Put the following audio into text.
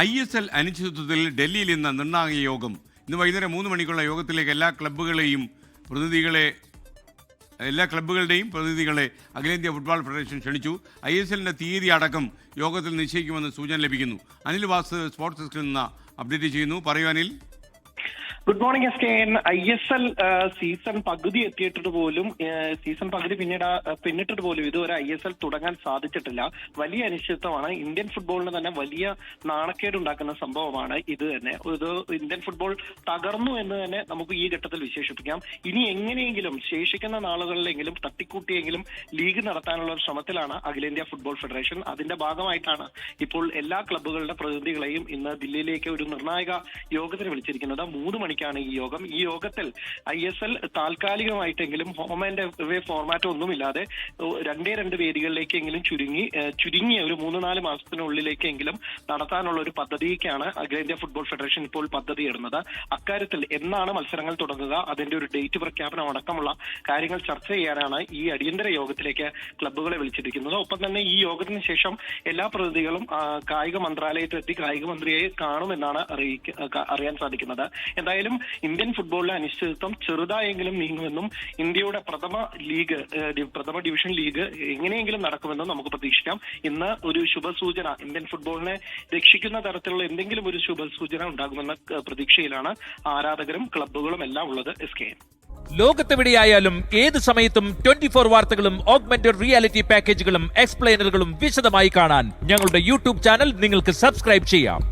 ISL അനിശ്ചിതത്വത്തിൽ ഡൽഹിയിൽ ഇന്ന് നിർണായക യോഗം. ഇന്ന് വൈകുന്നേരം 3 മണിക്കുള്ള യോഗത്തിലേക്ക് എല്ലാ ക്ലബ്ബുകളുടെയും പ്രതിനിധികളെ അഖിലേന്ത്യാ ഫുട്ബോൾ ഫെഡറേഷൻ ക്ഷണിച്ചു. ISLന്റെ തീയതി അടക്കം യോഗത്തിൽ നിശ്ചയിക്കുമെന്ന് സൂചന ലഭിക്കുന്നു. അനിൽ വാസ് സ്പോർട്സ് ഡെസ്കിൽ നിന്ന് അപ്ഡേറ്റ് ചെയ്യുന്നു. പറയൂ Anil. Good morning SKN. ISL season പകുതി എത്തിയിട്ടിട്ട് പോലും പിന്നിട്ടിട്ട് പോലും ഇതുവരെ ISL തുടങ്ങാൻ സാധിച്ചിട്ടില്ല. വലിയ അനിശ്ചിതത്വമാണ്. ഇന്ത്യൻ ഫുട്ബോളിന് തന്നെ വലിയ നാണക്കേടുണ്ടാക്കുന്ന സംഭവമാണ് ഇത് തന്നെ. ഇത് ഇന്ത്യൻ ഫുട്ബോൾ തകർന്നു എന്ന് തന്നെ നമുക്ക് ഈ ഘട്ടത്തിൽ വിശേഷിപ്പിക്കാം. ഇനി എങ്ങനെയെങ്കിലും ശേഷിക്കുന്ന നാളുകളിലെങ്കിലും തട്ടിക്കൂട്ടിയെങ്കിലും ലീഗ് നടത്താനുള്ള ഒരു ശ്രമത്തിലാണ് അഖിലേന്ത്യാ ഫുട്ബോൾ ഫെഡറേഷൻ. അതിന്റെ ഭാഗമായിട്ടാണ് ഇപ്പോൾ എല്ലാ ക്ലബ്ബുകളുടെ പ്രതിനിധികളെയും ഇന്ന് ദില്ലിയിലേക്ക് ഒരു നിർണായക യോഗത്തിന് വിളിച്ചിരിക്കുന്നത്. 3 മണിക്കാണ് ഈ യോഗം. ഈ യോഗത്തിൽ ISL താൽക്കാലികമായിട്ടെങ്കിലും ഹോം ആൻഡ് അവേ ഫോർമാറ്റ് ഒന്നുമില്ലാതെ 2 വേദികളിലേക്കെങ്കിലും ചുരുങ്ങിയ ഒരു 3-4 മാസത്തിനുള്ളിലേക്കെങ്കിലും നടത്താനുള്ള ഒരു പദ്ധതിക്കാണ് അഖിലേന്ത്യാ ഫുട്ബോൾ ഫെഡറേഷൻ ഇപ്പോൾ പദ്ധതിയിടുന്നത്. അക്കാര്യത്തിൽ എന്നാണ് മത്സരങ്ങൾ തുടങ്ങുക, അതിന്റെ ഒരു ഡേറ്റ് പ്രഖ്യാപനം അടക്കമുള്ള കാര്യങ്ങൾ ചർച്ച ചെയ്യാനാണ് ഈ അടിയന്തര യോഗത്തിലേക്ക് ക്ലബ്ബുകളെ വിളിച്ചിരിക്കുന്നത്. ഒപ്പം തന്നെ ഈ യോഗത്തിന് ശേഷം എല്ലാ പ്രതിനിധികളും കായിക മന്ത്രാലയത്തിലെത്തി കായിക മന്ത്രിയെ കാണുമെന്നാണ് അറിയാൻ സാധിക്കുന്നത്. എന്തായാലും ഇന്ത്യൻ ഫുട്ബോളിലെ അനിശ്ചിതത്വം ചെറുതായെങ്കിലും നീങ്ങുമെന്നും ഇന്ത്യയുടെ പ്രഥമ ഡിവിഷൻ ലീഗ് എങ്ങനെയെങ്കിലും നടക്കുമെന്നും നമുക്ക് പ്രതീക്ഷിക്കാം. ഇന്ന് ഒരു ശുഭസൂചന, ഇന്ത്യൻ ഫുട്ബോളിനെ രക്ഷിക്കുന്ന തരത്തിലുള്ള എന്തെങ്കിലും ഒരു ശുഭസൂചന ഉണ്ടാകുമെന്ന പ്രതീക്ഷയിലാണ് ആരാധകരും ക്ലബ്ബുകളും എല്ലാം ഉള്ളത്. SKN. ലോകത്തെവിടെയായാലും ഏത് സമയത്തും 24 വാർത്തകളും ഓഗ്മെന്റഡ് റിയാലിറ്റി പാക്കേജുകളും എക്സ്പ്ലെയിനറുകളും വിശദമായി കാണാൻ ഞങ്ങളുടെ യൂട്യൂബ് ചാനൽ നിങ്ങൾക്ക് സബ്സ്ക്രൈബ് ചെയ്യാം.